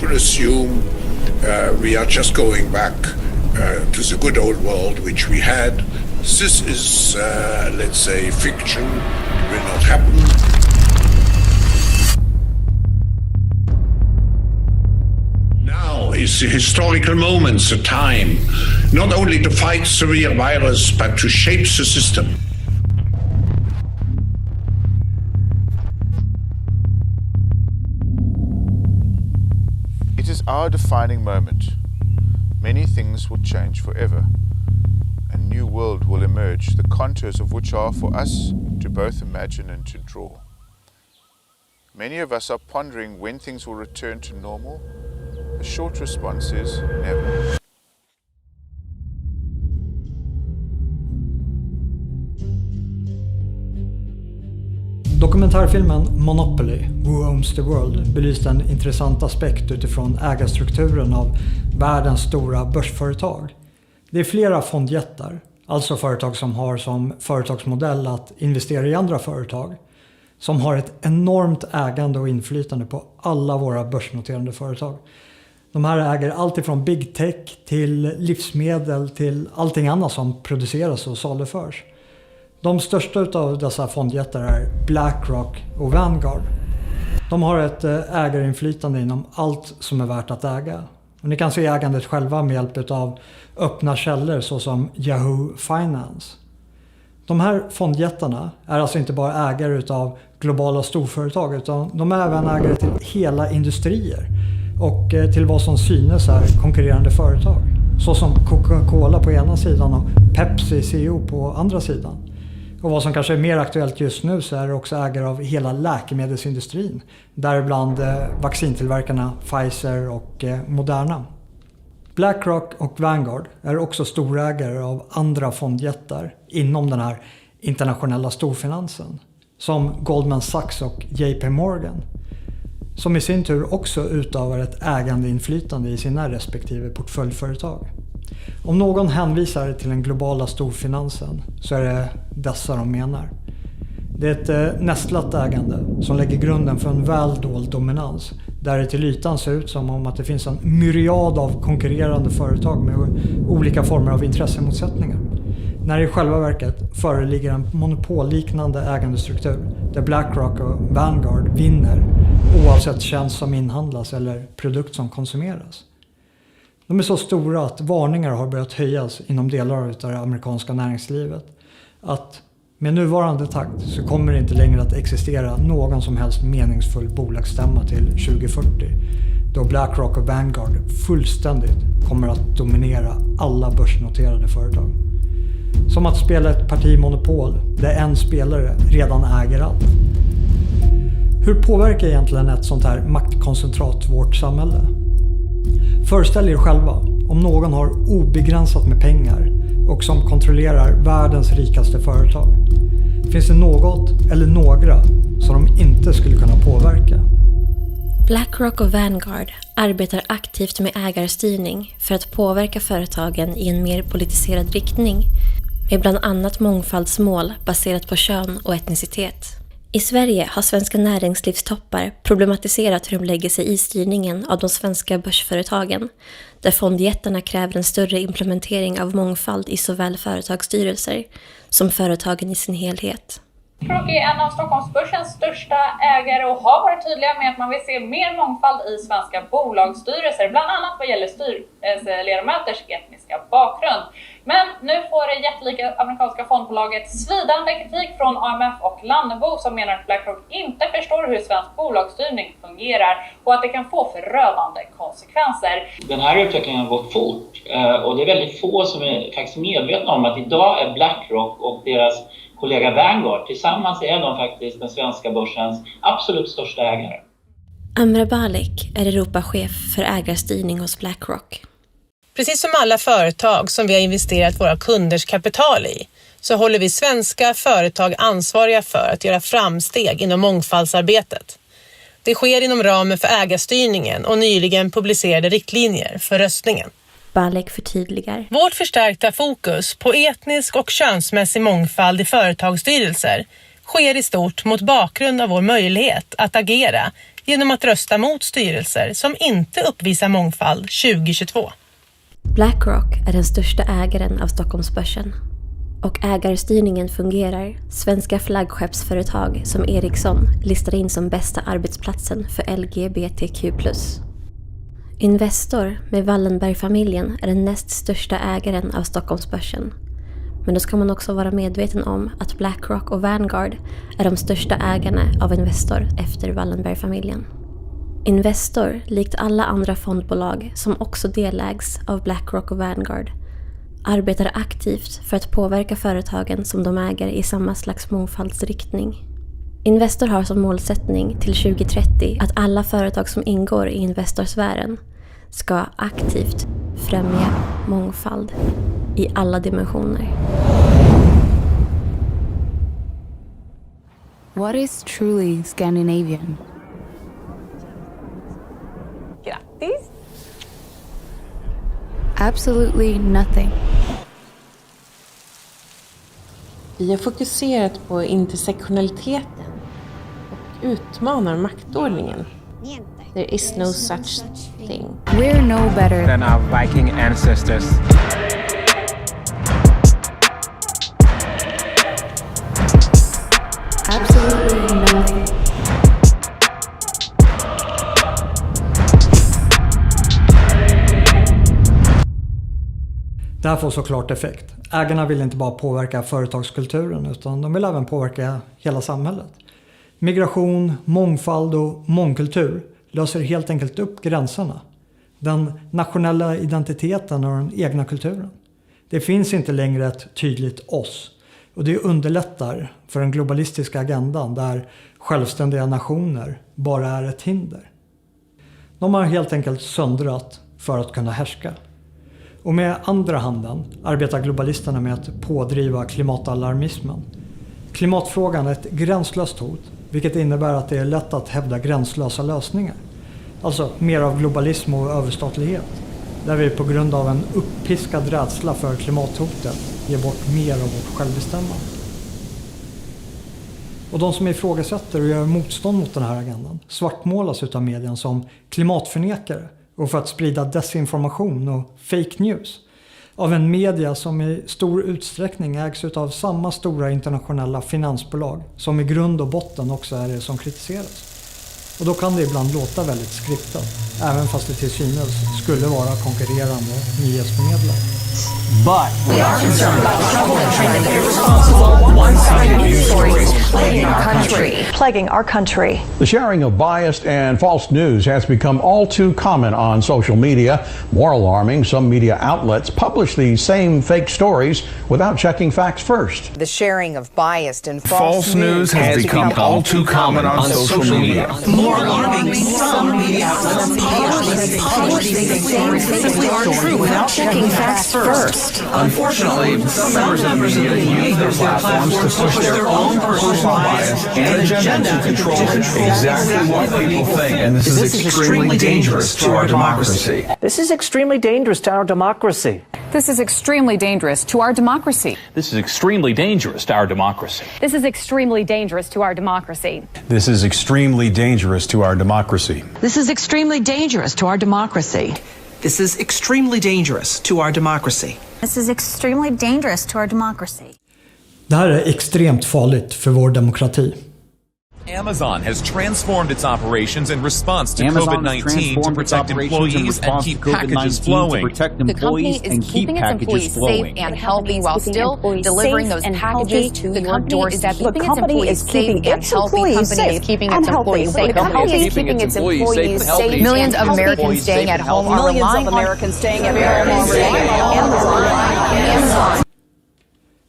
people assume we are just going back to the good old world which we had. This is, let's say, fiction. It will not happen. Now is the historical moment, the time, not only to fight severe virus, but to shape the system. It is our defining moment. Many things will change forever. A new world will emerge, the contours of which are for us to both imagine and to draw. Many of us are pondering when things will return to normal. The short response is never. Dokumentärfilmen Monopoly, Who Owns the World, belyste en intressant aspekt utifrån ägarstrukturen av världens stora börsföretag. Det är flera fondjättar, alltså företag som har som företagsmodell att investera i andra företag, som har ett enormt ägande och inflytande på alla våra börsnoterade företag. De här äger allt ifrån big tech till livsmedel till allting annat som produceras och saluförs. De största av dessa fondjättar är BlackRock och Vanguard. De har ett ägarinflytande inom allt som är värt att äga. Och ni kan se ägandet själva med hjälp av öppna källor såsom Yahoo Finance. De här fondjättarna är alltså inte bara ägare av globala storföretag, utan de är även ägare till hela industrier och till vad som synes är konkurrerande företag. Såsom Coca-Cola på ena sidan och Pepsi CEO på andra sidan. Och vad som kanske är mer aktuellt just nu så är det också ägare av hela läkemedelsindustrin. Däribland vaccintillverkarna Pfizer och Moderna. BlackRock och Vanguard är också storägare av andra fondjättar inom den här internationella storfinansen. Som Goldman Sachs och JP Morgan. Som i sin tur också utövar ett ägandeinflytande i sina respektive portföljföretag. Om någon hänvisar till den globala storfinansen så är det dessa de menar. Det är ett nästlat ägande som lägger grunden för en väldold dominans där det till ytan ser ut som om att det finns en myriad av konkurrerande företag med olika former av intressemotsättningar. När i själva verket föreligger en monopolliknande ägandestruktur där BlackRock och Vanguard vinner oavsett tjänst som inhandlas eller produkt som konsumeras. De är så stora att varningar har börjat höjas inom delar av det amerikanska näringslivet. Att med nuvarande takt så kommer det inte längre att existera någon som helst meningsfull bolagsstämma till 2040. Då BlackRock och Vanguard fullständigt kommer att dominera alla börsnoterade företag. Som att spela ett partimonopol där en spelare redan äger allt. Hur påverkar egentligen ett sånt här maktkoncentrat vårt samhälle? Föreställ er själva om någon har obegränsat med pengar och som kontrollerar världens rikaste företag. Finns det något eller några som de inte skulle kunna påverka? BlackRock och Vanguard arbetar aktivt med ägarstyrning för att påverka företagen i en mer politiserad riktning med bland annat mångfaldsmål baserat på kön och etnicitet. I Sverige har svenska näringslivstoppar problematiserat hur de lägger sig i styrningen av de svenska börsföretagen, där fondjättarna kräver en större implementering av mångfald i såväl företagsstyrelser som företagen i sin helhet. BlackRock är en av Stockholmsbörsens största ägare och har varit tydliga med att man vill se mer mångfald i svenska bolagsstyrelser, bland annat vad gäller styrelseledamöters etniska bakgrund. Men nu får det jättelika amerikanska fondbolaget svidande kritik från AMF och Lannebo som menar att BlackRock inte förstår hur svensk bolagsstyrning fungerar och att det kan få förödande konsekvenser. Den här utvecklingen har gått fort och det är väldigt få som är faktiskt medvetna om att idag är BlackRock och deras kollega Vanguard tillsammans är de faktiskt den svenska börsens absolut största ägare. Amra Balik är Europachef för ägarstyrning hos BlackRock. Precis som alla företag som vi har investerat våra kunders kapital i så håller vi svenska företag ansvariga för att göra framsteg inom mångfaldsarbetet. Det sker inom ramen för ägarstyrningen och nyligen publicerade riktlinjer för röstningen. Balik förtydligar. Vårt förstärkta fokus på etnisk och könsmässig mångfald i företagsstyrelser sker i stort mot bakgrund av vår möjlighet att agera genom att rösta mot styrelser som inte uppvisar mångfald 2022. BlackRock är den största ägaren av Stockholmsbörsen. Och ägarstyrningen fungerar. Svenska flaggskeppsföretag som Ericsson listar in som bästa arbetsplatsen för LGBTQ+. Investor med Wallenberg-familjen är den näst största ägaren av Stockholmsbörsen. Men då ska man också vara medveten om att BlackRock och Vanguard är de största ägarna av Investor efter Wallenberg-familjen. Investor, likt alla andra fondbolag som också delägs av BlackRock och Vanguard, arbetar aktivt för att påverka företagen som de äger i samma slags mångfaldsriktning. Investor har som målsättning till 2030 att alla företag som ingår i Investorsfären ska aktivt främja mångfald i alla dimensioner. What is truly Scandinavian? Grattis! Absolutely nothing. Vi har fokuserat på intersektionaliteten och utmanar maktordningen. There is no such thing. We're no better than our Viking ancestors. Absolutely nothing. Det här får såklart effekt. Ägarna vill inte bara påverka företagskulturen utan de vill även påverka hela samhället. Migration, mångfald och mångkultur löser helt enkelt upp gränserna. Den nationella identiteten och den egna kulturen. Det finns inte längre ett tydligt oss. Och det underlättar för den globalistiska agendan där självständiga nationer bara är ett hinder. De har helt enkelt söndrat för att kunna härska. Och med andra handen arbetar globalisterna med att pådriva klimatalarmismen. Klimatfrågan är ett gränslöst hot, vilket innebär att det är lätt att hävda gränslösa lösningar. Alltså mer av globalism och överstatlighet, där vi på grund av en uppiskad rädsla för klimathotet ger bort mer av vårt självbestämmande. Och de som ifrågasätter och gör motstånd mot den här agendan svartmålas utav medien som klimatförnekare och för att sprida desinformation och fake news av en media som i stor utsträckning ägs av samma stora internationella finansbolag som i grund och botten också är det som kritiseras. Och då kan det ibland låta väldigt skriptat, även fast det till synes skulle vara konkurrerande nyhetsförmedlare. But we are concerned about the trouble and trend of irresponsible, one-sided news stories plaguing our country. The sharing of biased and false news has become all too common on social media. More alarming, some media outlets publish these same fake stories without checking facts first. The sharing of biased and false news has become all too common on social media. More alarming, some media outlets publish these same fake stories without checking facts first. Unfortunately, some members of the media use their platforms to push their own personal bias and agenda to control exactly what people think. And this is extremely dangerous to our democracy. This is extremely dangerous to our democracy. This is extremely dangerous to our democracy. This is extremely dangerous to our democracy. This is extremely dangerous to our democracy. This is extremely dangerous to our democracy. This is extremely dangerous to our democracy. This is extremely dangerous to our democracy. This is extremely dangerous to our democracy. Det här är extremt farligt för vår demokrati. Amazon has transformed its operations in response to COVID-19 to protect employees and keep packages flowing. The company is keeping its employees safe and healthy while still delivering those packages to your doorstep. The company is keeping its employees safe. Keeping its employees safe. The company is keeping its employees safe. Millions of Americans staying at home are relying on Amazon.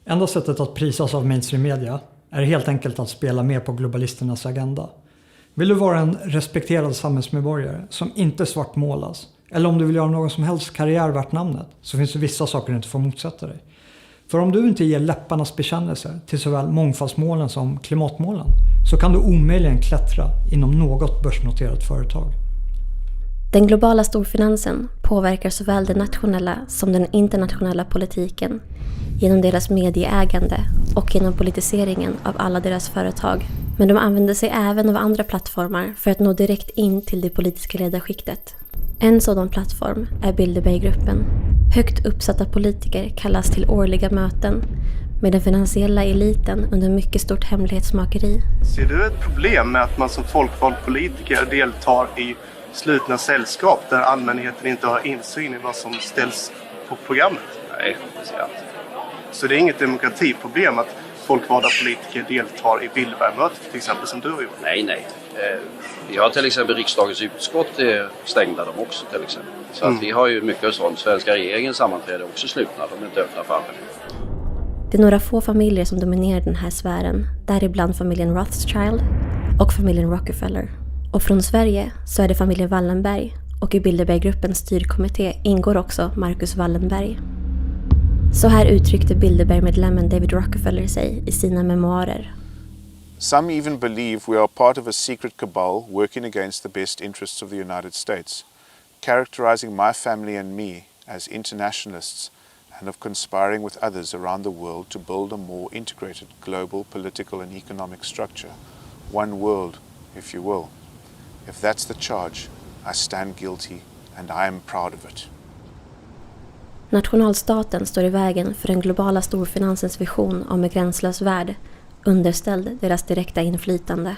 Enda sättet att prisas av mainstream media är helt enkelt att spela med på globalisternas agenda. Vill du vara en respekterad samhällsmedborgare som inte svartmålas, eller om du vill göra någon som helst karriär värt namnet, så finns det vissa saker du inte får motsätta dig. För om du inte ger läpparnas bekännelser till såväl mångfaldsmålen som klimatmålen, så kan du omöjligen klättra inom något börsnoterat företag. Den globala storfinansen påverkar såväl den nationella som den internationella politiken genom deras medieägande och genom politiseringen av alla deras företag Men de använder sig även av andra plattformar för att nå direkt in till det politiska ledarskiktet. En sådan plattform är Bilderberggruppen. Högt uppsatta politiker kallas till årliga möten med den finansiella eliten under mycket stort hemlighetsmakeri. Ser du ett problem med att man som folkvald politiker deltar i slutna sällskap där allmänheten inte har insyn i vad som ställs på programmet? Nej, det ser jag inte. Så det är inget demokratiproblem att folkvalda politiker deltar i Bilderbergmötet till exempel som du har gjort? Nej. Vi har till exempel riksdagens utskott stängda de också till exempel. Så att vi har ju mycket sånt. Svenska regeringens sammanträde är också slutna, de är inte öppna för allmänheten. Det är några få familjer som dominerar den här sfären, däribland familjen Rothschild och familjen Rockefeller. Och från Sverige så är det familjen Wallenberg, och i Bilderberggruppens styrkommitté ingår också Marcus Wallenberg. Så här uttryckte Bilderberg-medlemmen David Rockefeller sig i sina memoarer. Some even believe we are part of a secret cabal working against the best interests of the United States, characterizing my family and me as internationalists and of conspiring with others around the world to build a more integrated global political and economic structure. One world, if you will. If that's the charge, I stand guilty and I am proud of it. Nationalstaten står i vägen för den globala storfinansens vision om en gränslös värld, underställd deras direkta inflytande.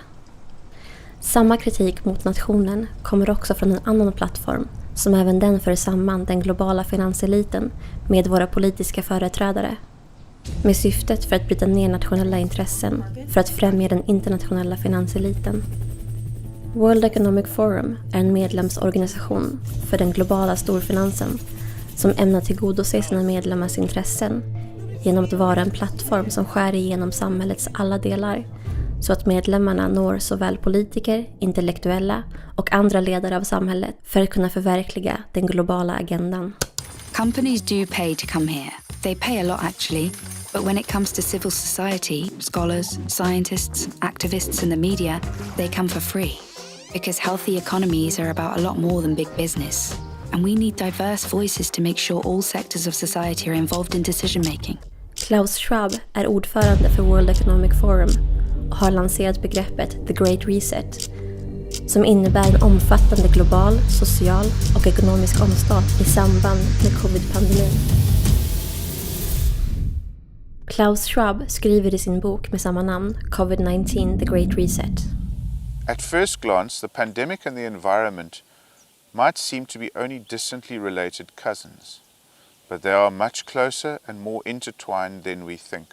Samma kritik mot nationen kommer också från en annan plattform som även den för samman den globala finanseliten med våra politiska företrädare. Med syftet för att bryta ner nationella intressen för att främja den internationella finanseliten. World Economic Forum är en medlemsorganisation för den globala storfinansen som ämnar tillgodose sina medlemmars intressen genom att vara en plattform som skär igenom samhällets alla delar så att medlemmarna når såväl politiker, intellektuella och andra ledare av samhället för att kunna förverkliga den globala agendan. Companies do pay to come here. They pay a lot actually. But when it comes to civil society, scholars, scientists, activists and the media, they come for free. Because healthy economies are about a lot more than big business. And we need diverse voices to make sure all sectors of society are involved in decision making. Klaus Schwab är ordförande för World Economic Forum och har lanserat begreppet The Great Reset, som innebär en omfattande global, social och ekonomisk omstart i samband med covid-pandemin. Klaus Schwab skriver i sin bok med samma namn, COVID-19 The Great Reset. At first glance, the pandemic and the environment might seem to be only distantly related cousins, but they are much closer and more intertwined than we think.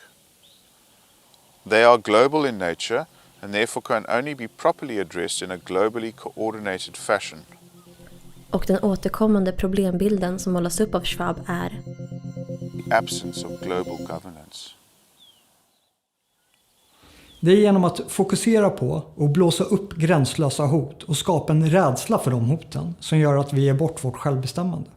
They are global in nature and therefore can only be properly addressed in a globally coordinated fashion. Och den återkommande problembilden som målas upp av Schwab är the absence of global governance. Det är genom att fokusera på och blåsa upp gränslösa hot och skapa en rädsla för de hoten som gör att vi ger bort vårt självbestämmande.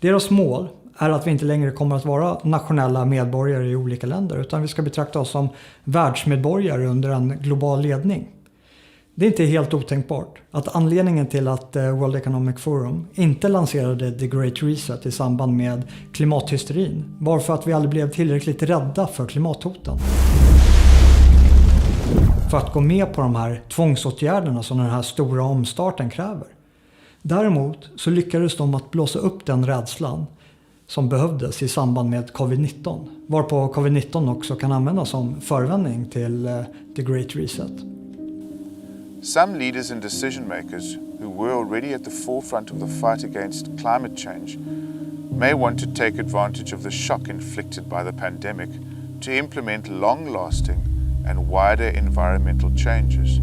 Deras mål är att vi inte längre kommer att vara nationella medborgare i olika länder utan vi ska betrakta oss som världsmedborgare under en global ledning. Det är inte helt otänkbart att anledningen till att World Economic Forum inte lanserade The Great Reset i samband med klimathysterin var för att vi aldrig blev tillräckligt rädda för klimathoten. För att gå med på de här tvångsåtgärderna som den här stora omstarten kräver. Däremot så lyckades de att blåsa upp den rädslan som behövdes i samband med covid-19. Varpå covid-19 också kan användas som förevändning till The Great Reset. Some leaders and decision makers who were already at the forefront of the fight against climate change may want to take advantage of the shock inflicted by the pandemic to implement long-lasting and wider environmental changes.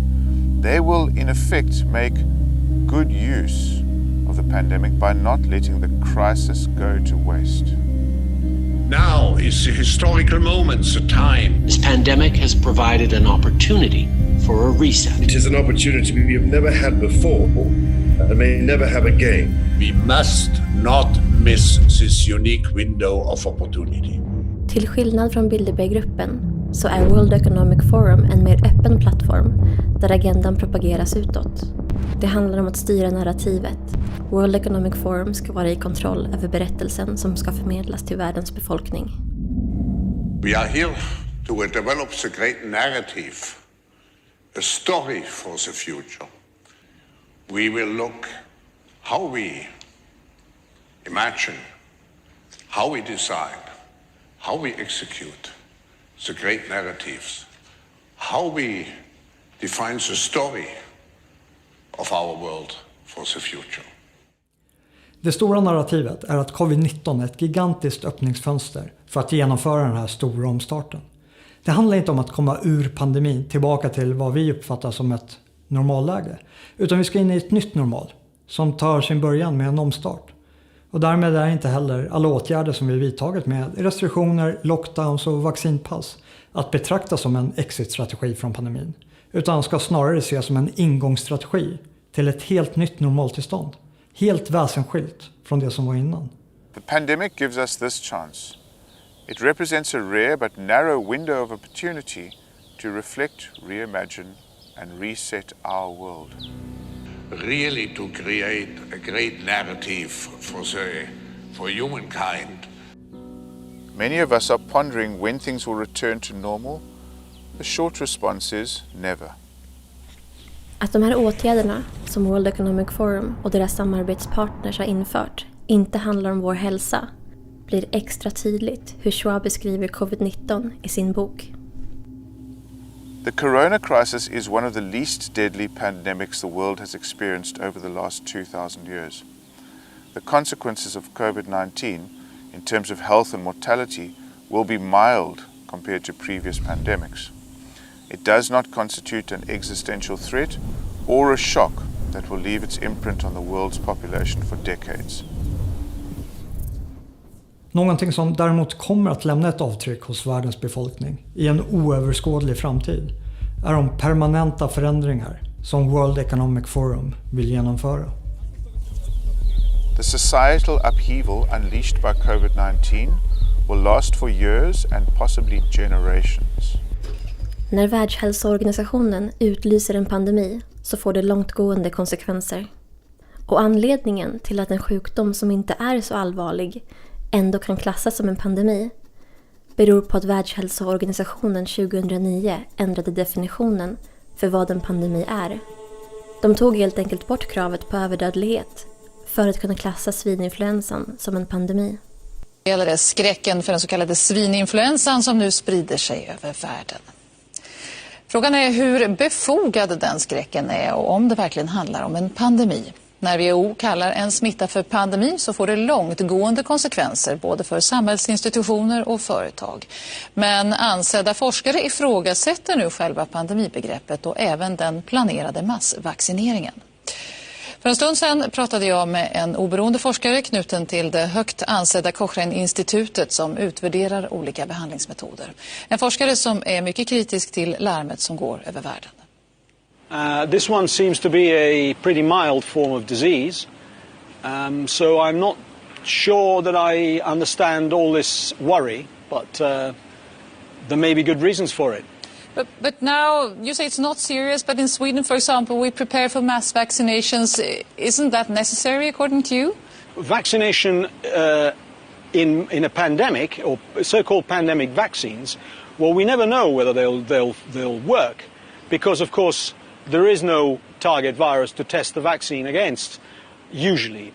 They will in effect make good use of the pandemic by not letting the crisis go to waste. Now is the historical moment, the time. This pandemic has provided an opportunity for a reset. It is an opportunity we have never had before and may never have again. We must not miss this unique window of opportunity. Till skillnad från Bilderberggruppen så är World Economic Forum en mer öppen plattform där agendan propageras utåt. Det handlar om att styra narrativet. World Economic Forum ska vara i kontroll över berättelsen som ska förmedlas till världens befolkning. We are here to develop the great narrative a story for the future. We will look how we imagine, how we decide, how we execute the great narratives, how we define the story of our world for the future. Det stora narrativet är att covid-19 är ett gigantiskt öppningsfönster för att genomföra den här stora omstarten. Det handlar inte om att komma ur pandemin tillbaka till vad vi uppfattar som ett normalläge, utan vi ska in i ett nytt normal som tar sin början med en omstart. Och därmed är inte heller alla åtgärder som vi vidtagit med restriktioner, lockdowns och vaccinpass att betrakta som en exit-strategi från pandemin, utan ska snarare ses som en ingångsstrategi till ett helt nytt normaltillstånd, helt väsensskilt från det som var innan. The pandemic gives us this chance. It represents a rare but narrow window of opportunity to reflect, reimagine and reset our world. Really to create a great narrative for humankind. Many of us are pondering when things will return to normal. The short response is never. Att de här åtgärderna som World Economic Forum och deras samarbetspartners har infört inte handlar om vår hälsa blir extra tydligt hur Schwab beskriver covid-19 i sin bok. The corona crisis is one of the least deadly pandemics the world has experienced over the last 2,000 years. The consequences of COVID-19 in terms of health and mortality will be mild compared to previous pandemics. It does not constitute an existential threat or a shock that will leave its imprint on the world's population for decades. Någonting som däremot kommer att lämna ett avtryck hos världens befolkning i en oöverskådlig framtid är de permanenta förändringar som World Economic Forum vill genomföra. The societal upheaval unleashed by COVID-19 will last for years and possibly generations. När Världshälsoorganisationen utlyser en pandemi så får det långtgående konsekvenser. Och anledningen till att en sjukdom som inte är så allvarlig ändå kan klassas som en pandemi beror på att Världshälsoorganisationen 2009 ändrade definitionen för vad en pandemi är. De tog helt enkelt bort kravet på överdödlighet för att kunna klassa svininfluensan som en pandemi. Det gäller det skräcken för den så kallade svininfluensan som nu sprider sig över världen. Frågan är hur befogad den skräcken är och om det verkligen handlar om en pandemi. När WHO kallar en smitta för pandemi så får det långtgående konsekvenser både för samhällsinstitutioner och företag. Men ansedda forskare ifrågasätter nu själva pandemibegreppet och även den planerade massvaccineringen. För en stund sedan pratade jag med en oberoende forskare knuten till det högt ansedda Cochrane-institutet som utvärderar olika behandlingsmetoder. En forskare som är mycket kritisk till larmet som går över världen. This one seems to be a pretty mild form of disease, so I'm not sure that I understand all this worry, but there may be good reasons for it. But now you say it's not serious, but in Sweden, for example, we prepare for mass vaccinations. Isn't that necessary according to you? Vaccination in a pandemic, or so-called pandemic vaccines, well, we never know whether they'll work, because of course there is no target virus to test the vaccine against, usually.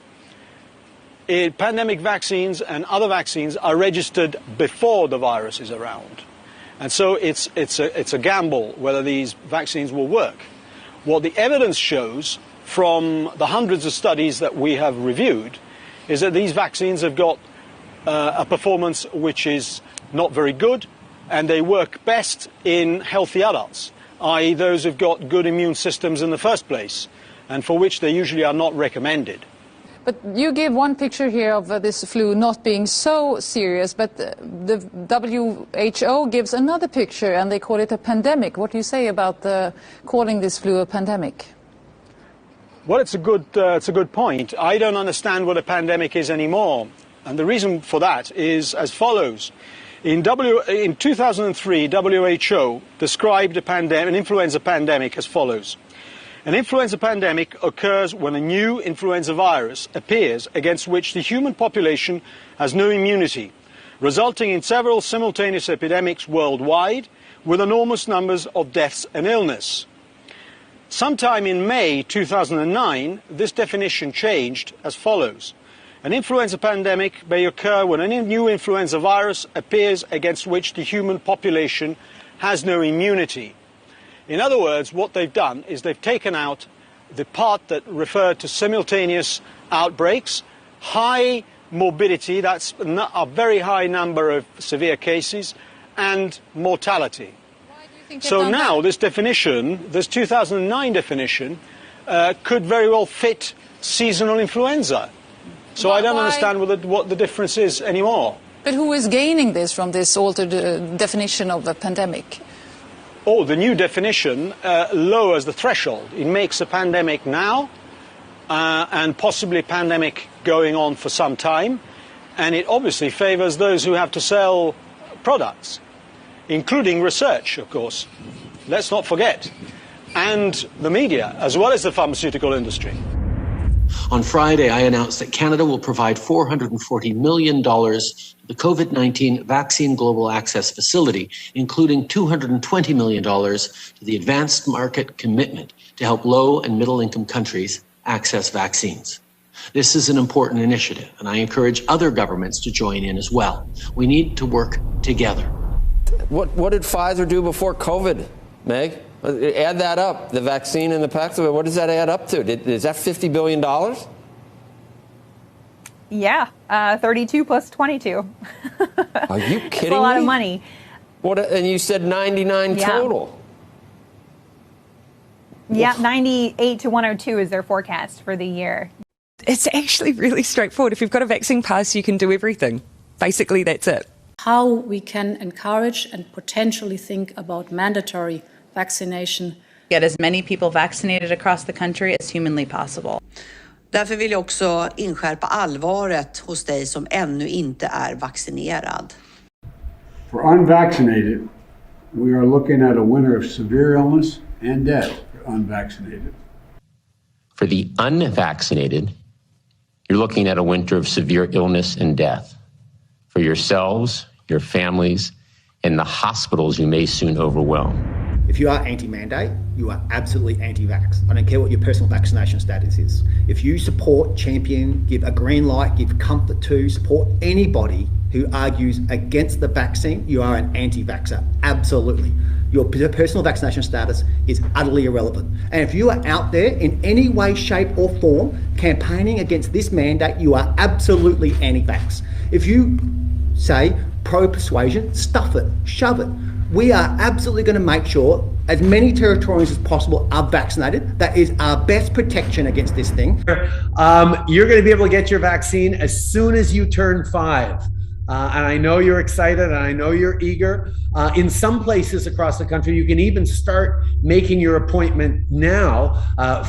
Pandemic vaccines and other vaccines are registered before the virus is around. And so it's a gamble whether these vaccines will work. What the evidence shows from the hundreds of studies that we have reviewed is that these vaccines have got a performance which is not very good, and they work best in healthy adults, i.e. those who've got good immune systems in the first place, and for which they usually are not recommended. But you give one picture here of this flu not being so serious, but the WHO gives another picture and they call it a pandemic. What do you say about calling this flu a pandemic? Well, it's a good point. I don't understand what a pandemic is anymore. And the reason for that is as follows. In 2003, WHO described an influenza pandemic as follows. An influenza pandemic occurs when a new influenza virus appears against which the human population has no immunity, resulting in several simultaneous epidemics worldwide with enormous numbers of deaths and illness. Sometime in May 2009, this definition changed as follows. An influenza pandemic may occur when a new influenza virus appears against which the human population has no immunity. In other words, what they've done is they've taken out the part that referred to simultaneous outbreaks, high morbidity, that's a very high number of severe cases, and mortality. So now this definition, this 2009 definition, could very well fit seasonal influenza. So I don't understand what the difference is anymore. But who is gaining this from this altered definition of the pandemic? Oh, the new definition lowers the threshold. It makes a pandemic now and possibly a pandemic going on for some time. And it obviously favors those who have to sell products, including research, of course. Let's not forget. And the media, as well as the pharmaceutical industry. On Friday, I announced that Canada will provide $440 million to the COVID-19 Vaccine Global Access Facility, including $220 million to the Advanced Market Commitment to help low and middle-income countries access vaccines. This is an important initiative, and I encourage other governments to join in as well. We need to work together. What did Pfizer do before COVID, Meg? Add that up, the vaccine and the Paxlovid, what does that add up to? Is that $50 billion? Yeah, 32 plus 22. Are you kidding me? It's a lot of money. And you said 99 total. Yeah, 98 to 102 is their forecast for the year. It's actually really straightforward. If you've got a vaccine pass, you can do everything. Basically, that's it. How we can encourage and potentially think about mandatory vaccination. Get as many people vaccinated across the country as humanly possible. Därför vill jag också inskärpa allvaret hos dig som ännu inte är vaccinerad. For unvaccinated, we are looking at a winter of severe illness and death for unvaccinated. For the unvaccinated, you're looking at a winter of severe illness and death. For yourselves, your families, and the hospitals you may soon overwhelm. If you are anti-mandate, you are absolutely anti-vax. I don't care what your personal vaccination status is. If you support, champion, give a green light, give comfort to, support anybody who argues against the vaccine, you are an anti-vaxxer. Absolutely. Your personal vaccination status is utterly irrelevant. And if you are out there in any way, shape or form campaigning against this mandate, you are absolutely anti-vax. If you say pro-persuasion, stuff it, shove it. We are absolutely going to make sure as many Territorians as possible are vaccinated. That is our best protection against this thing. You're going to be able to get your vaccine as soon as you turn 5. And I know you're excited and I know you're eager. In some places across the country, you can even start making your appointment now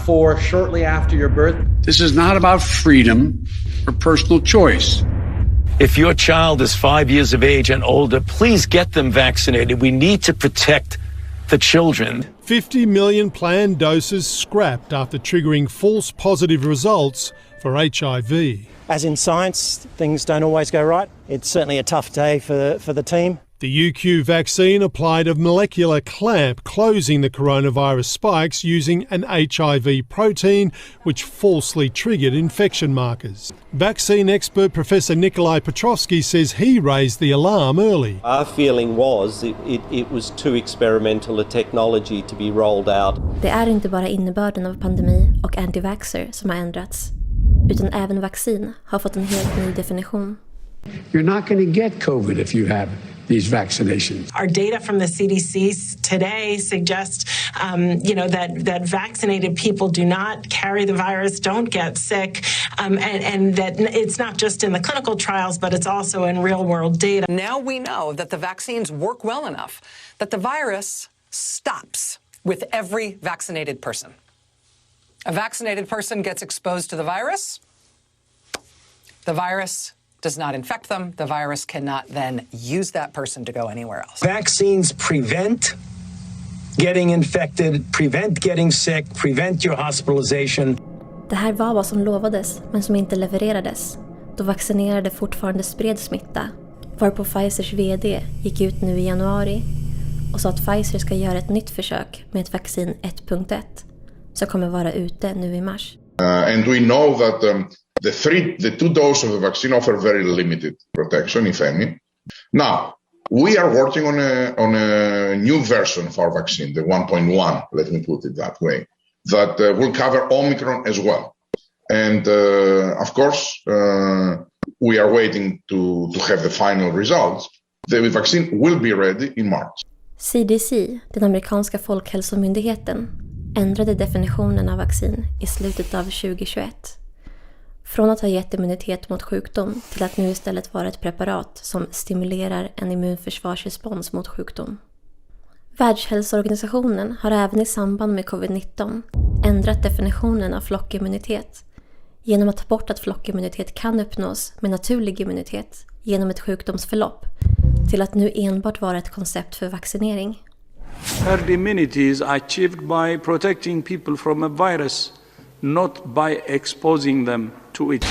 for shortly after your birth. This is not about freedom or personal choice. If your child is 5 years of age and older, please get them vaccinated. We need to protect the children. 50 million planned doses scrapped after triggering false positive results for HIV. As in science, things don't always go right. It's certainly a tough day for the team. The UQ vaccine applied a molecular clamp closing the coronavirus spikes using an HIV protein which falsely triggered infection markers. Vaccine expert Professor Nikolai Petrovsky says he raised the alarm early. Our feeling was it was too experimental a technology to be rolled out. Det är inte bara innebörden av pandemi och anti-vaxxer som har ändrats, utan även vaccin har fått en helt ny definition. You're not going to get COVID if you have these vaccinations. Our data from the CDC today suggests, that vaccinated people do not carry the virus, don't get sick, and that it's not just in the clinical trials, but it's also in real-world data. Now we know that the vaccines work well enough that the virus stops with every vaccinated person. A vaccinated person gets exposed to the virus does not infect them. The virus cannot then use that person to go anywhere else. Vaccines prevent getting infected, prevent getting sick, prevent your hospitalization. Det här var vad som lovades, men som inte levererades. Då vaccinerade fortfarande spred smitta, varpå Pfizers vd gick ut nu i januari och sa att Pfizer ska göra ett nytt försök med ett vaccin 1.1 som kommer vara ute nu i mars. And we know that the two doses of the vaccine offer very limited protection, if any. Now, we are working on a new version of our vaccine, the 1.1, let me put it that way, that will cover Omicron as well. And of course, we are waiting to have the final results. The vaccine will be ready in March. CDC, den amerikanska folkhälsomyndigheten, ändrade definitionen av vaccin i slutet av 2021. Från att ha gett immunitet mot sjukdom till att nu istället vara ett preparat som stimulerar en immunförsvarsrespons mot sjukdom. Världshälsoorganisationen har även i samband med covid-19 ändrat definitionen av flockimmunitet genom att ta bort att flockimmunitet kan uppnås med naturlig immunitet genom ett sjukdomsförlopp till att nu enbart vara ett koncept för vaccinering. Herd immunity is achieved by protecting people from a virus, not by exposing them to it.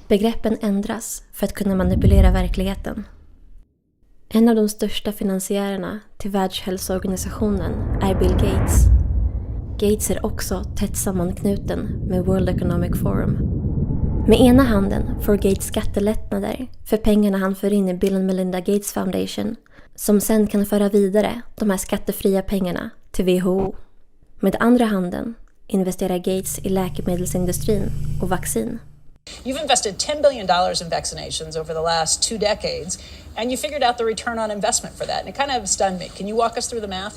Begreppen ändras för att kunna manipulera verkligheten. En av de största finansiärerna till Världshälsoorganisationen är Bill Gates. Gates är också tätt sammanknuten med World Economic Forum. Med ena handen får Gates skattelättnader för pengarna han för in i Bill and Melinda Gates Foundation, som sen kan föra vidare de här skattefria pengarna till WHO. Med andra handen investerar Gates i läkemedelsindustrin och vaccin. You've invested $10 billion in vaccinations over the last 2 decades, and you figured out the return on investment for that. And it kind of stunned me. Can you walk us through the math?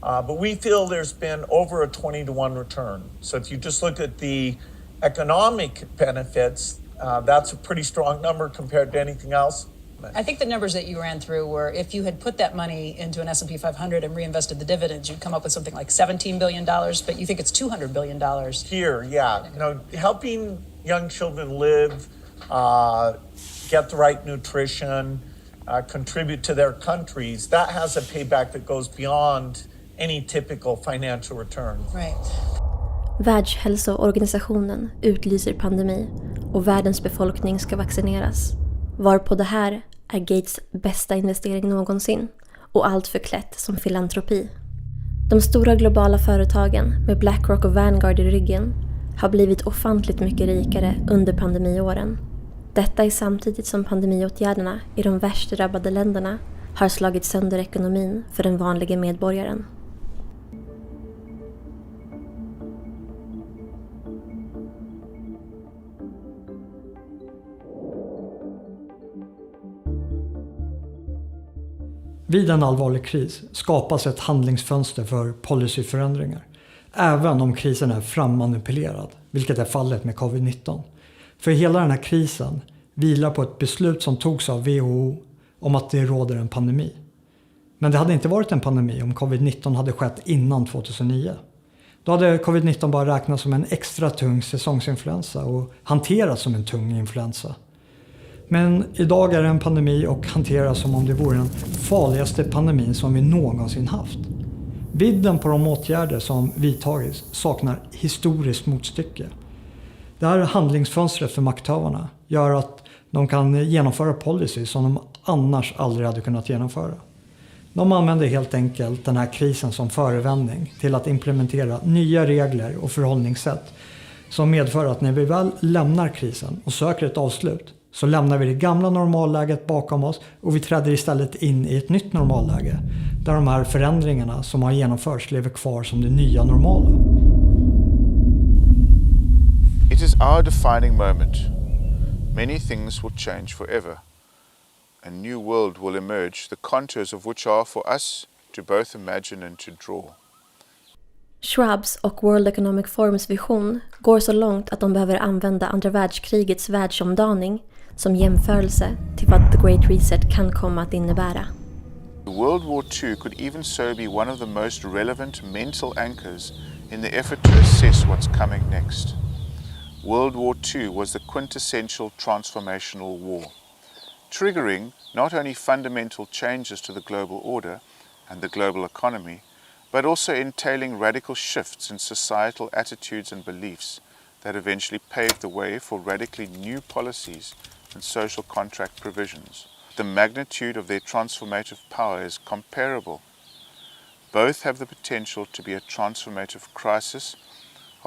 But we feel there's been over a 20-to-1 return. So if you just look at the economic benefits, that's a pretty strong number compared to anything else. I think the numbers that you ran through were if you had put that money into an S&P 500 and reinvested the dividends, you'd come up with something like $17 billion, but you think it's $200 billion. Here, yeah. You know, helping young children live, get the right nutrition, contribute to their countries, that has a payback that goes beyond any typical financial return. Right. Världshälsoorganisationen utlyser pandemi och världens befolkning ska vaccineras. Varpå det här är Gates bästa investering någonsin och allt förklätt som filantropi. De stora globala företagen med BlackRock och Vanguard i ryggen har blivit ofantligt mycket rikare under pandemiåren. Detta är samtidigt som pandemiåtgärderna i de värst drabbade länderna har slagit sönder ekonomin för den vanliga medborgaren. Vid en allvarlig kris skapas ett handlingsfönster för policyförändringar, även om krisen är frammanipulerad, vilket är fallet med covid-19. För hela den här krisen vilar på ett beslut som togs av WHO om att det råder en pandemi. Men det hade inte varit en pandemi om covid-19 hade skett innan 2009. Då hade covid-19 bara räknats som en extra tung säsongsinfluensa och hanterats som en tung influensa. Men idag är det en pandemi och hanteras som om det vore den farligaste pandemin som vi någonsin haft. Vidden på de åtgärder som vidtagits saknar historiskt motstycke. Det här handlingsfönstret för makthavarna gör att de kan genomföra policy som de annars aldrig hade kunnat genomföra. De använder helt enkelt den här krisen som förevändning till att implementera nya regler och förhållningssätt som medför att när vi väl lämnar krisen och söker ett avslut så lämnar vi det gamla normalläget bakom oss och vi träder istället in i ett nytt normalläge där de här förändringarna som har genomförts lever kvar som det nya normala. It is our defining moment. Many things will change forever. A new world will emerge, the contours of which are for us to both imagine and to draw. Schwabs och World Economic Forums vision går så långt att de behöver använda andra världskrigets världsomdaning som jämförelse till vad The Great Reset kan komma att innebära. World War II could even so be one of the most relevant mental anchors in the effort to assess what's coming next. World War II was the quintessential transformational war, triggering not only fundamental changes to the global order and the global economy, but also entailing radical shifts in societal attitudes and beliefs that eventually paved the way for radically new policies and social contract provisions. The magnitude of their transformative power is comparable. Both have the potential to be a transformative crisis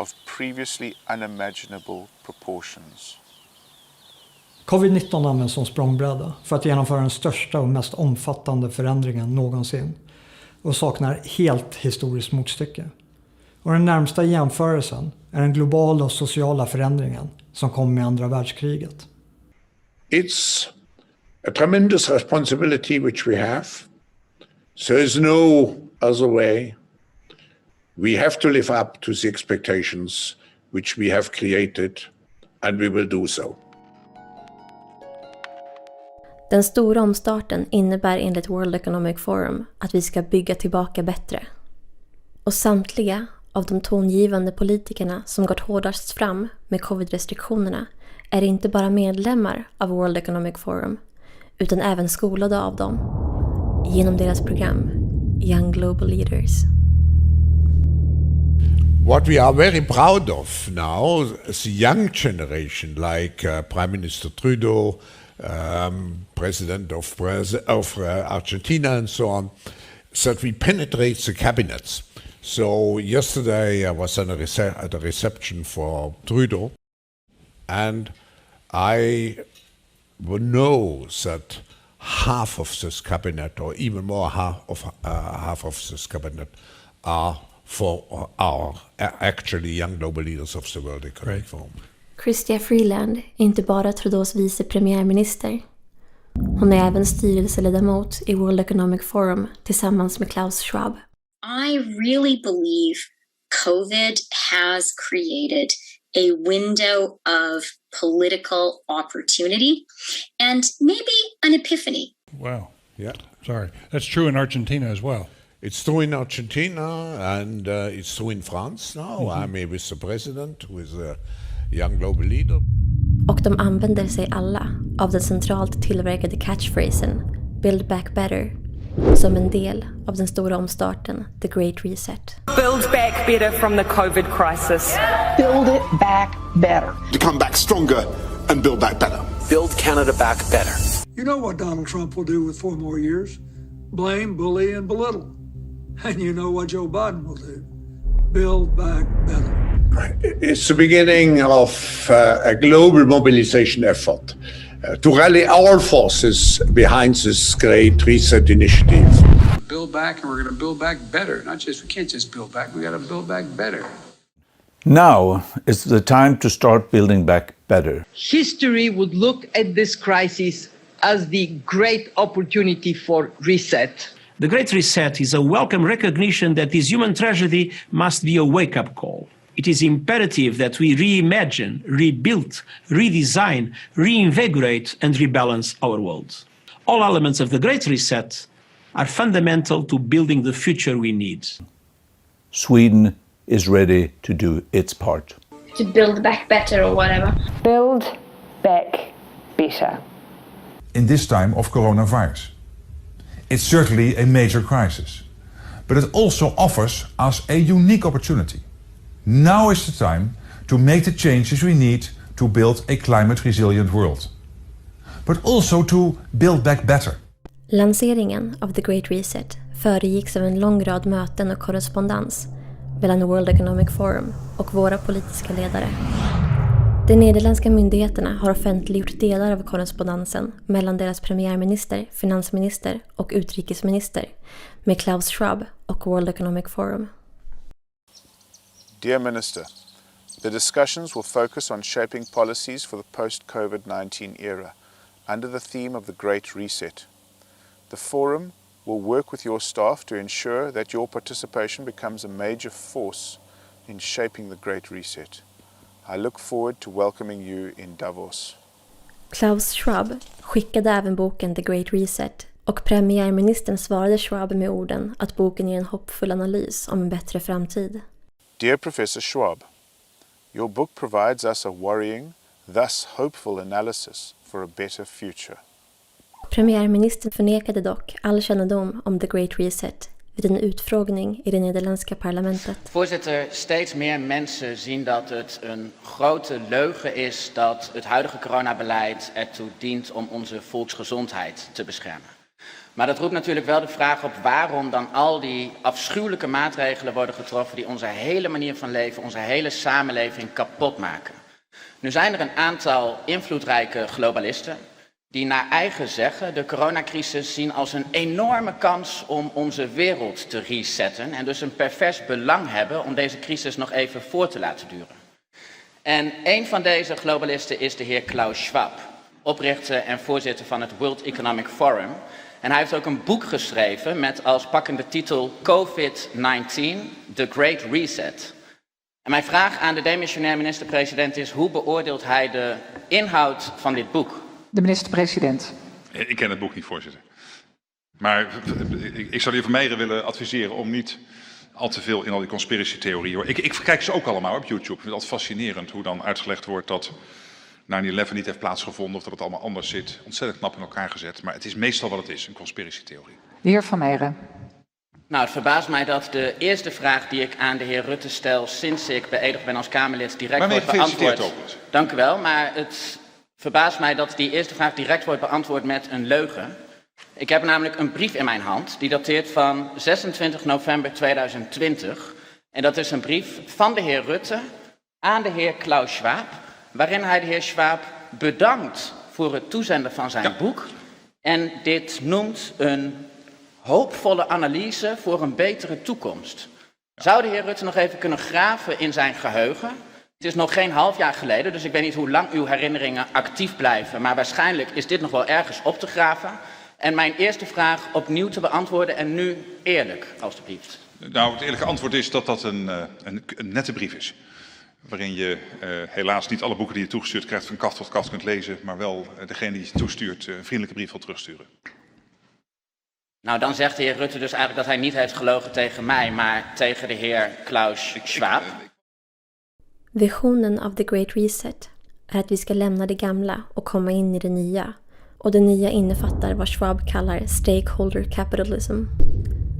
of previously unimaginable proportions. Covid-19 används som språngbräda för att genomföra den största och mest omfattande förändringen någonsin och saknar helt historiskt motstycke. Och den närmsta jämförelsen är den globala och sociala förändringen som kom med andra världskriget. It's a tremendous responsibility which we have. So there's no other way. We have to live up to the expectations which we have created, and we will do so. Den stora omstarten innebär enligt World Economic Forum att vi ska bygga tillbaka bättre. Och samtliga av de tongivande politikerna som gått hårdast fram med covid-restriktionerna är inte bara medlemmar av World Economic Forum utan även skolade av dem genom deras program Young Global Leaders. What we are very proud of now is the young generation, like Prime Minister Trudeau, President of Argentina and so on, so that we penetrate the cabinets. So yesterday I was at a reception for Trudeau, and I know that half of this cabinet, or even more half of this cabinet, are for our actually young global leaders of the World Economic Forum. Chrystia Freeland är inte bara Trudeaus vice premiärminister. Hon är även styrelseledamot i World Economic Forum tillsammans med Klaus Schwab. I really believe COVID has created a window of political opportunity and maybe an epiphany. Wow. Yeah. Sorry. That's true in Argentina as well. It's true in Argentina, and it's true in France now. I'm with the president, with a young global leader. Och de använder sig alla av den centralt tillverkade catchphrasen Build Back Better som en del av den stora omstarten The Great Reset. Build back better from the COVID crisis. Build it back better. To come back stronger and build back better. Build Canada back better. You know what Donald Trump will do with 4 more years? Blame, bully, and belittle. And you know what Joe Biden will do? Build back better. It's the beginning of a global mobilization effort to rally all forces behind this great reset initiative. Build back, and we're going to build back better. We can't just build back, we got to build back better. Now is the time to start building back better. History would look at this crisis as the great opportunity for reset. The Great Reset is a welcome recognition that this human tragedy must be a wake-up call. It is imperative that we reimagine, rebuild, redesign, reinvigorate and rebalance our world. All elements of the Great Reset are fundamental to building the future we need. Sweden is ready to do its part. To build back better or whatever. Build back better. In this time of coronavirus. It's certainly a major crisis, but it also offers us a unique opportunity. Now is the time to make the changes we need to build a climate-resilient world, but also to build back better. Lanseringen av The Great Reset föregicks av en lång rad möten och korrespondens mellan World Economic Forum och våra politiska ledare. De nederländska myndigheterna har offentliggjort delar av korrespondensen mellan deras premiärminister, finansminister och utrikesminister med Klaus Schwab och World Economic Forum. Dear Minister, the discussions will focus on shaping policies for the post-COVID-19 era under the theme of the Great Reset. The Forum will work with your staff to ensure that your participation becomes a major force in shaping the Great Reset. I look forward to welcoming you in Davos. Klaus Schwab skickade även boken The Great Reset och premiärministern svarade Schwab med orden att boken är en hoppfull analys om en bättre framtid. Dear Professor Schwab, your book provides us a worrying, thus hopeful analysis for a better future. Premiärministern förnekade dock all kännedom om The Great Reset vid en utfrågning i det nederländska parlamentet. Voorzitter, steeds meer mensen zien dat het een grote leugen is dat het huidige coronabeleid ertoe dient om onze volksgezondheid te beschermen. Maar dat roept natuurlijk wel de vraag op waarom dan al die afschuwelijke maatregelen worden getroffen die onze hele manier van leven, onze hele samenleving kapot maken. Nu zijn er een aantal invloedrijke globalisten die naar eigen zeggen de coronacrisis zien als een enorme kans om onze wereld te resetten en dus een pervers belang hebben om deze crisis nog even voor te laten duren. En een van deze globalisten is de heer Klaus Schwab, oprichter en voorzitter van het World Economic Forum. En hij heeft ook een boek geschreven met als pakkende titel COVID-19, The Great Reset. En mijn vraag aan de demissionair minister-president is, hoe beoordeelt hij de inhoud van dit boek? De minister-president. Ik ken het boek niet, voorzitter. Maar ik zou de heer Vermeijeren willen adviseren om niet al te veel in al die conspiracy-theorieën. Ik kijk ze ook allemaal op YouTube. Ik vind het altijd fascinerend hoe dan uitgelegd wordt dat 9/11 niet heeft plaatsgevonden of dat het allemaal anders zit. Ontzettend knap in elkaar gezet. Maar het is meestal wat het is, een conspiracy-theorie. De heer Vermeijeren. Nou, het verbaast mij dat de eerste vraag die ik aan de heer Rutte stel sinds ik beëdigd ben als Kamerlid direct wordt beantwoord. Dank u wel, maar het verbaast mij dat die eerste vraag direct wordt beantwoord met een leugen. Ik heb namelijk een brief in mijn hand die dateert van 26 november 2020. En dat is een brief van de heer Rutte aan de heer Klaus Schwab, waarin hij de heer Schwab bedankt voor het toezenden van zijn boek. En dit noemt een hoopvolle analyse voor een betere toekomst. Zou de heer Rutte nog even kunnen graven in zijn geheugen? Het is nog geen half jaar geleden, dus ik weet niet hoe lang uw herinneringen actief blijven. Maar waarschijnlijk is dit nog wel ergens op te graven. En mijn eerste vraag opnieuw te beantwoorden en nu eerlijk, alstublieft. Nou, het eerlijke antwoord is dat dat een nette brief is. Waarin je helaas niet alle boeken die je toegestuurd krijgt van kaft tot kaft kunt lezen. Maar wel degene die je toestuurt een vriendelijke brief wil terugsturen. Nou, dan zegt de heer Rutte dus eigenlijk dat hij niet heeft gelogen tegen mij, maar tegen de heer Klaus Schwab. Visionen av The Great Reset är att vi ska lämna det gamla och komma in i det nya. Och det nya innefattar vad Schwab kallar stakeholder capitalism.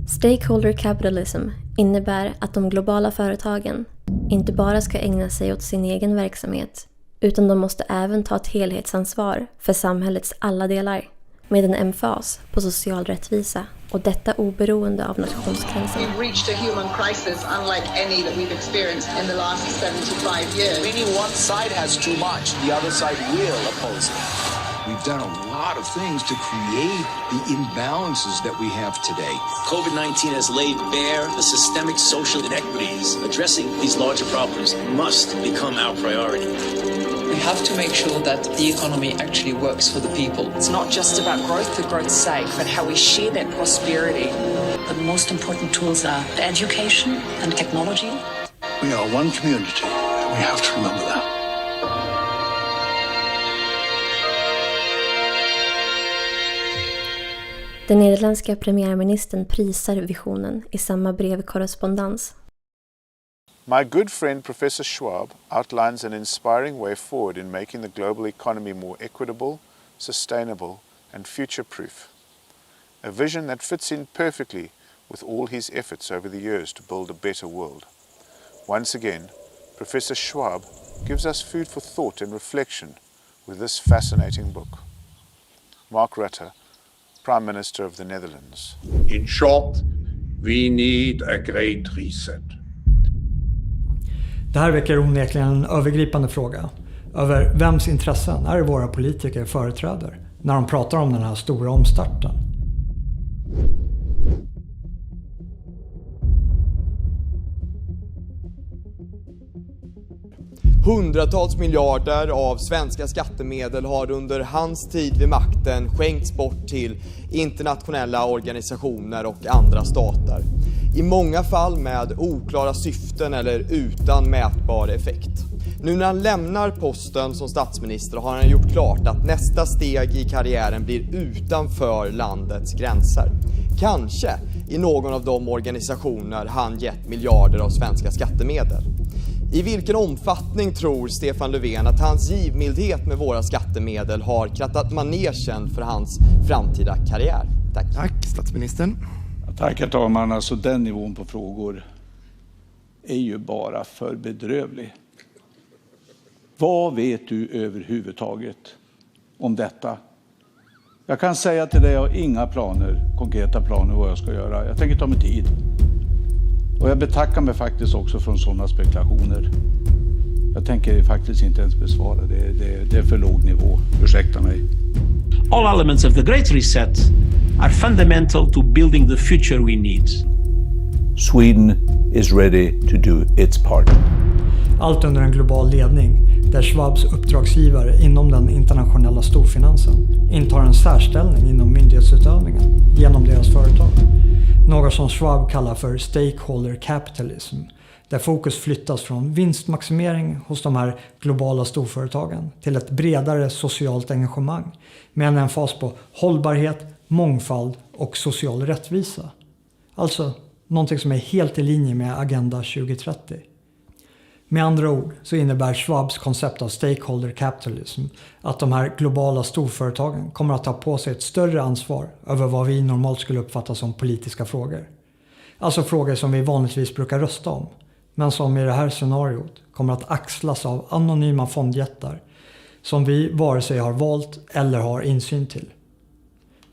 Stakeholder capitalism innebär att de globala företagen inte bara ska ägna sig åt sin egen verksamhet, utan de måste även ta ett helhetsansvar för samhällets alla delar, med en emfas på social rättvisa, och detta oberoende av nationsgränser. We've reached a human crisis unlike any that we've experienced in the last 75 years. Meaning one side has too much, the other side will oppose it. We've done a lot of things to create the imbalances that we have today. COVID-19 has laid bare the systemic social inequities. Addressing these larger problems must become our priority. We have to make sure that the economy actually works for the people. It's not just about growth for growth's sake, but how we share that prosperity. The most important tools are the education and technology. We are one community, and we have to remember that. Den nederländska premiärministern prisar visionen i samma brevkorrespondens. My good friend Professor Schwab outlines an inspiring way forward in making the global economy more equitable, sustainable and future-proof. A vision that fits in perfectly with all his efforts over the years to build a better world. Once again, Professor Schwab gives us food for thought and reflection with this fascinating book. Mark Rutte, Prime Minister of the Netherlands. In short, we need a great reset. Det här väcker onekligen en övergripande fråga över vems intressen är våra politiker företräder när de pratar om den här stora omstarten. Hundratals miljarder av svenska skattemedel har under hans tid vid makten skänkts bort till internationella organisationer och andra stater. I många fall med oklara syften eller utan mätbar effekt. Nu när han lämnar posten som statsminister har han gjort klart att nästa steg i karriären blir utanför landets gränser. Kanske i någon av de organisationer han gett miljarder av svenska skattemedel. I vilken omfattning tror Stefan Löfven att hans givmildhet med våra skattemedel har krattat manegen för hans framtida karriär? Tack. Tack, statsministern. Tack, herr talman. Alltså den nivån på frågor är ju bara för bedrövlig. Vad vet du överhuvudtaget om detta? Jag kan säga till dig, jag har inga konkreta planer vad jag ska göra. Jag tänker ta mig tid. Och jag betackar mig faktiskt också från sådana spekulationer. Jag tänker faktiskt inte ens besvara det. Det är för låg nivå. Ursäkta mig. All elements of the Great Reset are fundamental to building the future we need. Sweden is ready to do its part. Allt under en global ledning där Schwabs uppdragsgivare inom den internationella storfinansen intar en särställning inom myndighetsutövningen genom deras företag. Något som Schwab kallar för stakeholder capitalism, där fokus flyttas från vinstmaximering hos de här globala storföretagen till ett bredare socialt engagemang med en emfas på hållbarhet, mångfald och social rättvisa. Alltså någonting som är helt i linje med Agenda 2030. Med andra ord så innebär Schwabs koncept av stakeholder capitalism att de här globala storföretagen kommer att ta på sig ett större ansvar över vad vi normalt skulle uppfatta som politiska frågor. Alltså frågor som vi vanligtvis brukar rösta om, men som i det här scenariot kommer att axlas av anonyma fondjättar som vi vare sig har valt eller har insyn till.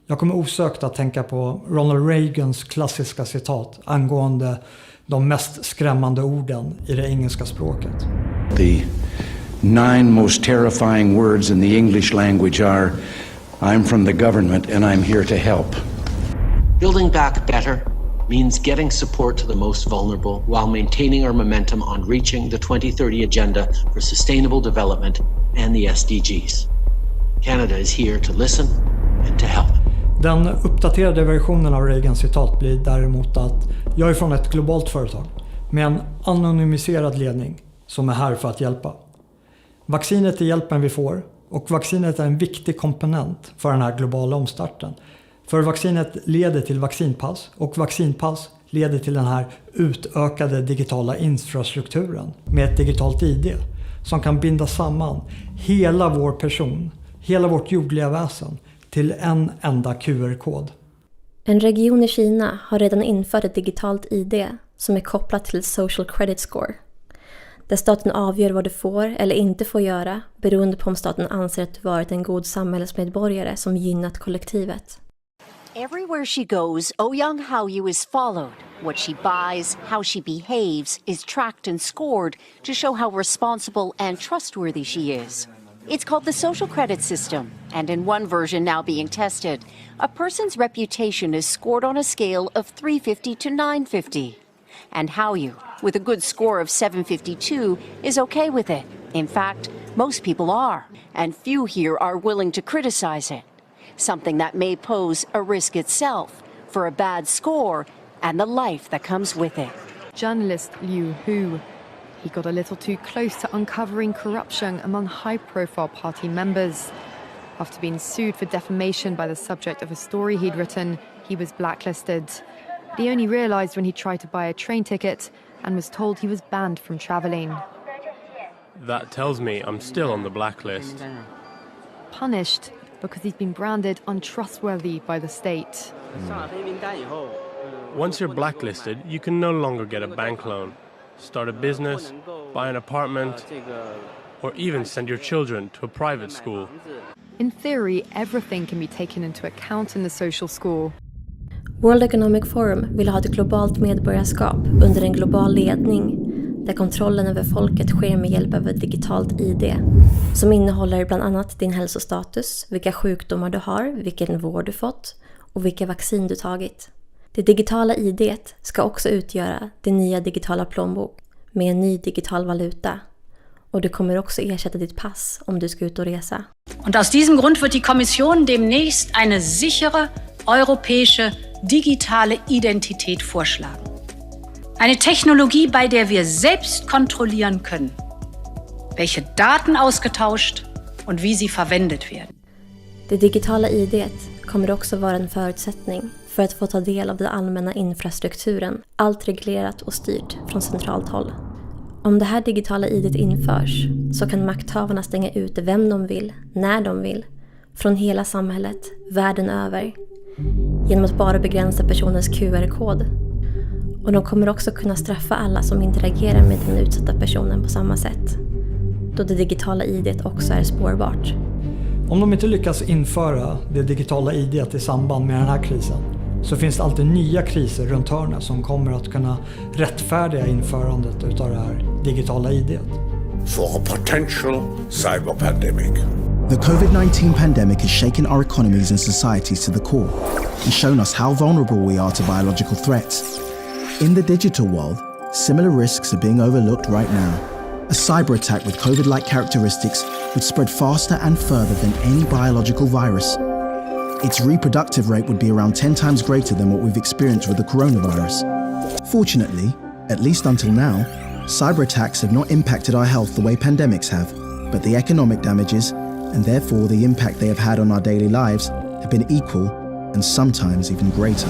Jag kommer osökt att tänka på Ronald Reagans klassiska citat angående de mest skrämmande orden i det engelska språket. The 9 most terrifying words in the English language are, I'm from the government and I'm here to help. Building back better means getting support to the most vulnerable while maintaining our momentum on reaching the 2030 Agenda for Sustainable Development and the SDGs. Canada is here to listen and to help. Den uppdaterade versionen av Reagans citat blir däremot att jag är från ett globalt företag med en anonymiserad ledning som är här för att hjälpa. Vaccinet är hjälpen vi får och vaccinet är en viktig komponent för den här globala omstarten. För vaccinet leder till vaccinpass och vaccinpass leder till den här utökade digitala infrastrukturen med ett digitalt ID som kan binda samman hela vår person, hela vårt jordliga väsen till en enda QR-kod. En region i Kina har redan infört ett digitalt ID som är kopplat till ett social credit score. Där staten avgör vad du får eller inte får göra beroende på om staten anser att du varit en god samhällsmedborgare som gynnat kollektivet. Everywhere she goes, Ouyang Haoyu is followed. What she buys, how she behaves is tracked and scored to show how responsible and trustworthy she is. It's called the social credit system, and in one version now being tested, a person's reputation is scored on a scale of 350 to 950. And Haoyu, with a good score of 752, is okay with it. In fact, most people are, and few here are willing to criticize it. Something that may pose a risk itself for a bad score and the life that comes with it. Journalist Liu Hu. He got a little too close to uncovering corruption among high-profile party members. After being sued for defamation by the subject of a story he'd written, he was blacklisted. But he only realized when he tried to buy a train ticket and was told he was banned from traveling. That tells me I'm still on the blacklist. Punished because he's been branded untrustworthy by the state. Once you're blacklisted, you can no longer get a bank loan, start a business, buy an apartment, or even send your children to a private school. In theory, everything can be taken into account in the social score. World Economic Forum vill ha ett globalt medborgarskap under en global ledning där kontrollen över folket sker med hjälp av ett digitalt ID som innehåller bland annat din hälsostatus, vilka sjukdomar du har, vilken vård du fått och vilka vaccin du tagit. Det digitala ID:t ska också utgöra din nya digitala plånbok med en ny digital valuta. Och du kommer också ersätta ditt pass om du ska ut och resa. Und aus diesem Grund wird die Kommission demnächst eine sichere europäische digitale Identität vorschlagen. Eine Technologie, bei der wir selbst kontrollieren können, welche Daten ausgetauscht und wie sie verwendet werden. Det digitala ID:t kommer också vara en förutsättning för att få ta del av den allmänna infrastrukturen, allt reglerat och styrt från centralt håll. Om det här digitala ID:t införs så kan makthavarna stänga ute vem de vill, när de vill, från hela samhället, världen över, genom att bara begränsa personens QR-kod. Och de kommer också kunna straffa alla som interagerar med den utsatta personen på samma sätt, då det digitala ID:t också är spårbart. Om de inte lyckas införa det digitala ID:t i samband med den här krisen så finns det alltid nya kriser runt hörnet som kommer att kunna rättfärdiga införandet utav det här digitala ID:t. For a potential cyber pandemic. The COVID-19 pandemic has shaken our economies and societies to the core and shown us how vulnerable we are to biological threats. In the digital world, similar risks are being overlooked right now. A cyber attack with COVID-like characteristics would spread faster and further than any biological virus. Its reproductive rate would be around 10 times greater than what we've experienced with the coronavirus. Fortunately, at least until now, cyber attacks have not impacted our health the way pandemics have, but the economic damages, and therefore the impact they have had on our daily lives, have been equal and sometimes even greater.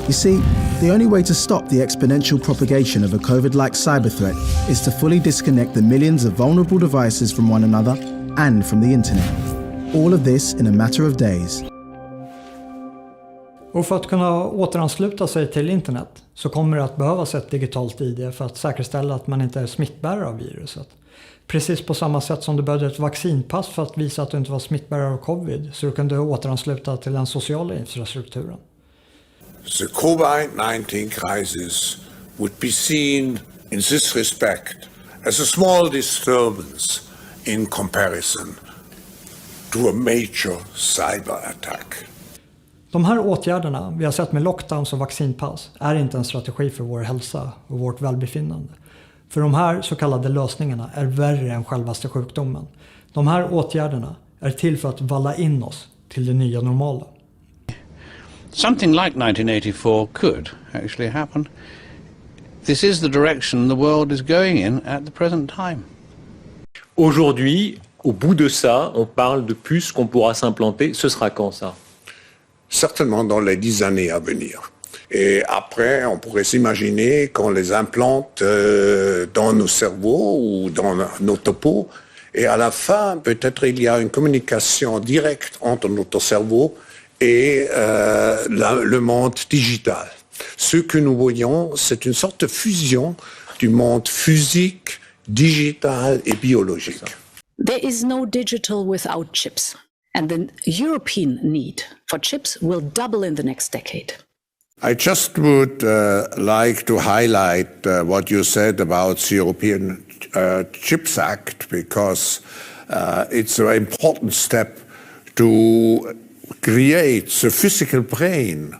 You see, the only way to stop the exponential propagation of a COVID-like cyber threat is to fully disconnect the millions of vulnerable devices from one another and from the internet. All of this in a matter of days. Och för att kunna återansluta sig till internet så kommer det att behövas ett digitalt ID för att säkerställa att man inte är smittbärare av viruset. Precis på samma sätt som du behövde ett vaccinpass för att visa att du inte var smittbärare av covid så du kunde återansluta till den sociala infrastrukturen. The COVID-19 crisis would be seen in this respect as a small disturbance in comparison to a major cyber attack. De här åtgärderna vi har sett med lockdowns och vaccinpass är inte en strategi för vår hälsa och vårt välbefinnande. För de här så kallade lösningarna är värre än självaste sjukdomen. De här åtgärderna är till för att valla in oss till det nya normala. Something like 1984 could actually happen. This is the direction the world is going in at the present time. Aujourd'hui, au bout de ça, on parle de puces qu'on pourra s'implanter. Ce sera quand ça? Certainement dans les 10 années à venir. Et après, on pourrait s'imaginer qu'on les implante dans nos cerveaux ou dans notre peau. Et à la fin, peut-être il y a une communication directe entre notre cerveau et le monde digital. Ce que nous voyons, c'est une sorte de fusion du monde physique, digital et biologique. There is no digital without chips. And the European need for chips will double in the next decade. I just would like to highlight what you said about the European Chips Act, because it's a very important step to create the physical brain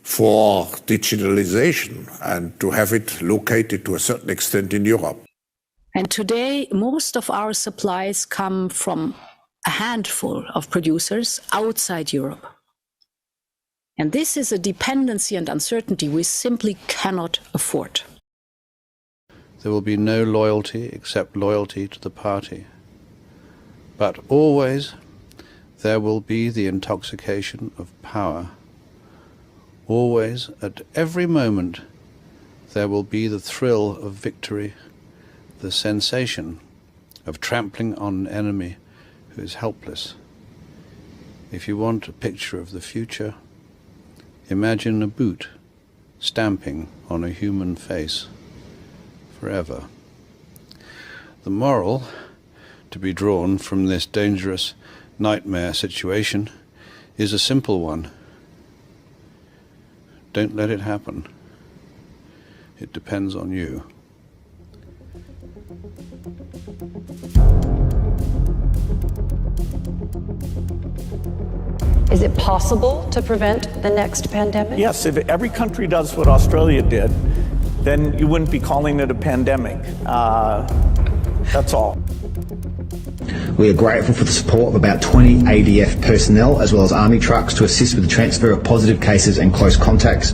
for digitalization and to have it located to a certain extent in Europe. And today, most of our supplies come from a handful of producers outside Europe. And this is a dependency and uncertainty we simply cannot afford. There will be no loyalty except loyalty to the party. But always there will be the intoxication of power. Always, at every moment, there will be the thrill of victory, the sensation of trampling on an enemy who is helpless. If you want a picture of the future, imagine a boot stamping on a human face forever. The moral to be drawn from this dangerous nightmare situation is a simple one. Don't let it happen. It depends on you. Is it possible to prevent the next pandemic? Yes, if every country does what Australia did, then you wouldn't be calling it a pandemic. That's all. We are grateful for the support of about 20 ADF personnel as well as army trucks to assist with the transfer of positive cases and close contacts.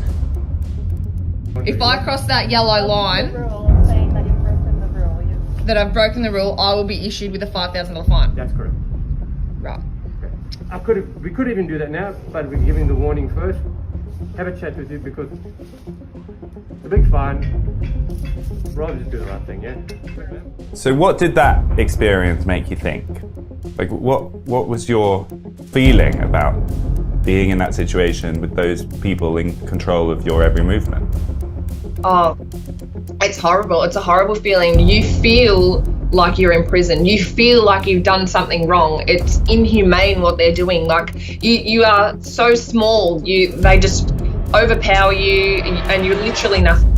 If I cross that yellow line, that I've broken the rule, I will be issued with a $5,000 fine. That's correct. Right. We could even do that now, but we're giving the warning first. Have a chat with you because the big fine, rather just do the right thing, yeah? So what did that experience make you think? Like what was your feeling about being in that situation with those people in control of your every movement? Oh, it's horrible. It's a horrible feeling. You feel like you're in prison. You feel like you've done something wrong. It's inhumane what they're doing. Like you are so small. They just overpower you, and you're literally nothing.